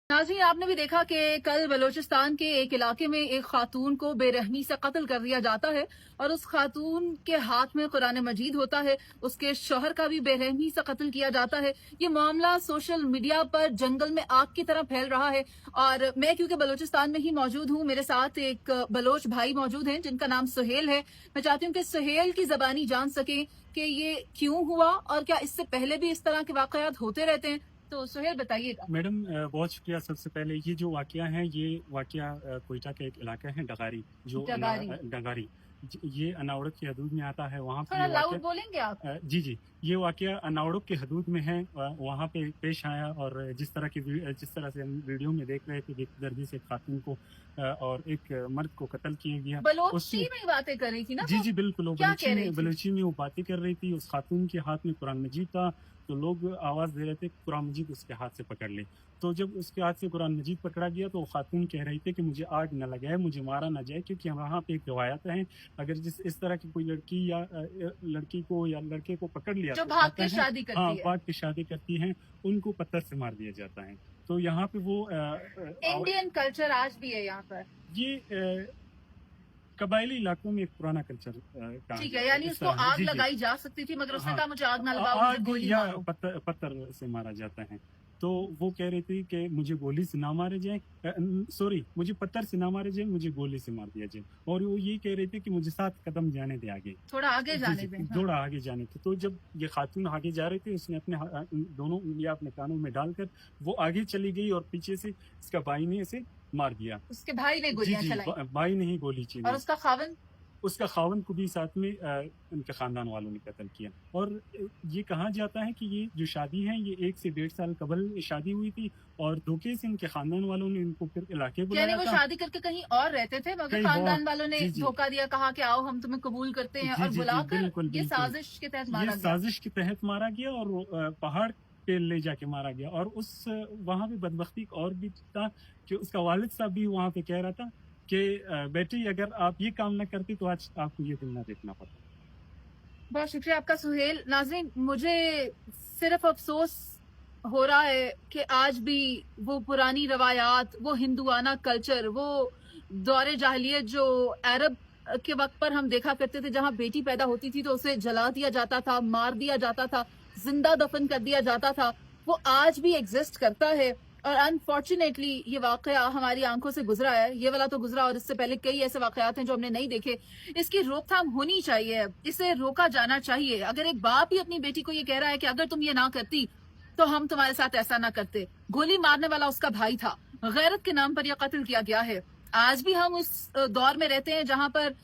नाज़रीन, आपने भी देखा कि कल बलूचिस्तान के एक इलाके में एक खातून को बेरहमी से कत्ल कर दिया जाता है और उस खातून के हाथ में कुरान मजीद होता है। उसके शौहर का भी बेरहमी से कत्ल किया जाता है। ये मामला सोशल मीडिया पर जंगल में आग की तरह फैल रहा है और मैं क्योंकि बलूचिस्तान में ही मौजूद हूँ, मेरे साथ एक बलोच भाई मौजूद हैं जिनका नाम सुहेल है। मैं चाहती हूँ कि सुहेल की जबानी जान सके कि ये क्यों हुआ और क्या इससे पहले भी इस तरह के वाकयात होते रहते हैं। तो सुहेल बताइएगा। मैडम बहुत शुक्रिया। सबसे पहले ये जो वाकया है, ये वाकया कोयटा का एक इलाका है डगारी, जो डगारी ये अनावड़क की हदूद में आता है। वहाँ पे थोड़ा लाउड बोलेंगे आप? जी, ये वाकया अनावड़क की हदूद में है, वहाँ पे पेश आया। और जिस तरह से हम वीडियो में देख रहे थे कि दर्जी से खातून को और एक मर्द को कत्ल किया गया। बलोची में बातें कर रही थी ना? जी बिल्कुल, बलोची में वो बातें कर रही थी। उस खातून के हाथ में कुरान मजीद था, तो लोग आवाज दे रहे थे कुरान मजीद उसके हाथ से पकड़ ले। तो जब उसके हाथ से कुरान मजीद पकड़ा गया तो वो खातून कह रही थी कि मुझे आग न लगाए, मुझे मारा न जाए, क्योंकि वहाँ पे एक रिवायत है, अगर इस तरह की कोई लड़की या लड़की को या लड़के को पकड़ लिया जो भाग के शादी करती है, भाग के शादी करती हैं, उनको पत्थर से मार दिया जाता है। तो यहाँ पे वो इंडियन कल्चर आज भी है यहाँ पर। ये कबायली इलाकों में एक पुराना कल्चर का। ठीक है, यानी उसको आग लगाई जा सकती थी, मगर उसने कहा मुझे आग ना लगाओ, गोली या पत्थर से मारा जाता है। तो वो कह रही थी कि मुझे गोली से ना मारे जाए, मुझे पत्थर से ना मारे जाए, मुझे गोली से मार दिया जाए। और वो ये कह रही थी कि मुझे 7 कदम जाने दे आगे, थोड़ा आगे जाने दें। थोड़ा आगे जाने थे। तो जब ये खातून आगे जा रही थी, उसने अपने दोनों उंगलियां अपने कानों में डालकर वो आगे चली गई और पीछे से इसका भाई ने इसे मार दिया। उसके भाई ने गोलियां चलाई? भाई ने ही गोली चलाई। और उसका खावन को भी साथ में उनके खानदान वालों ने कत्ल किया। और ये कहा जाता है कि ये जो शादी है, ये 1 से 1.5 साल कबल शादी हुई थी और धोखे से इनके खानदान वालों ने इनको फिर इलाके बुलाया। यानी वो शादी करके कहीं और रहते थे, मगर खानदान वालों ने धोखा दिया, कहा कि आओ हम तुम्हें कबूल करते हैं, और बुलाकर ये साजिश के तहत मारा गया और पहाड़ पे ले जाके मारा गया। और वहाँ पे बदबख्ती और भी था कि उसका वालिद साहब भी वहाँ पे कह रहा था कि बेटी अगर आप ये काम न करती तो आज आपको ये दिन न देखना पड़ता। बहुत शुक्रिया आपका सुहेल। नाज़रीन, मुझे सिर्फ अफसोस हो रहा है कि आज भी वो पुरानी रवायात, वो हिंदुआना कल्चर, वो दौरे जाहिलियत जो अरब के वक्त पर हम देखा करते थे, जहाँ बेटी पैदा होती थी तो उसे जला दिया जाता था, मार दिया जाता था, जिंदा दफन कर दिया जाता था, वो आज भी एग्जिस्ट करता है। और अनफॉर्चुनेटली ये वाकया हमारी आंखों से गुजरा है, ये वाला तो गुजरा, और इससे पहले कई ऐसे वाकयात हैं जो हमने नहीं देखे। इसकी रोकथाम होनी चाहिए, इसे रोका जाना चाहिए। अगर एक बाप ही अपनी बेटी को ये कह रहा है कि अगर तुम ये ना करती तो हम तुम्हारे साथ ऐसा ना करते, गोली मारने वाला उसका भाई था, गैरत के नाम पर यह कत्ल किया गया है। आज भी हम उस दौर में रहते हैं जहां पर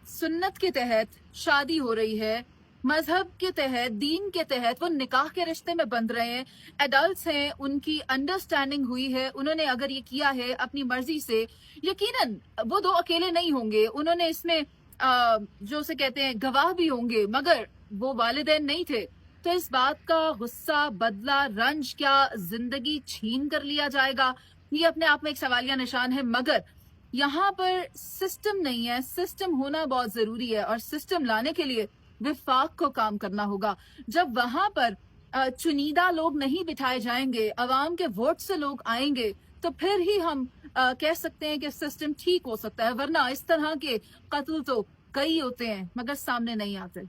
सुन्नत के तहत शादी हो रही है, मजहब के तहत, दीन के तहत वो निकाह के रिश्ते में बंध रहे हैं, एडल्ट्स हैं, उनकी अंडरस्टैंडिंग हुई है, उन्होंने अगर ये किया है अपनी मर्जी से, यकीनन वो 2 अकेले नहीं होंगे, उन्होंने इसमें जो उसे कहते हैं गवाह भी होंगे, मगर वो वालिदैन नहीं थे। तो इस बात का गुस्सा, बदला, रंज क्या जिंदगी छीन कर लिया जाएगा? ये अपने आप में एक सवालिया निशान है। मगर यहाँ पर सिस्टम नहीं है, सिस्टम होना बहुत जरूरी है, और सिस्टम लाने के लिए विफाक को काम करना होगा। जब वहां पर चुनिंदा लोग नहीं बिठाए जाएंगे, अवाम के वोट से लोग आएंगे, तो फिर ही हम कह सकते हैं कि सिस्टम ठीक हो सकता है, वरना इस तरह के कत्ल तो कई होते हैं मगर सामने नहीं आते।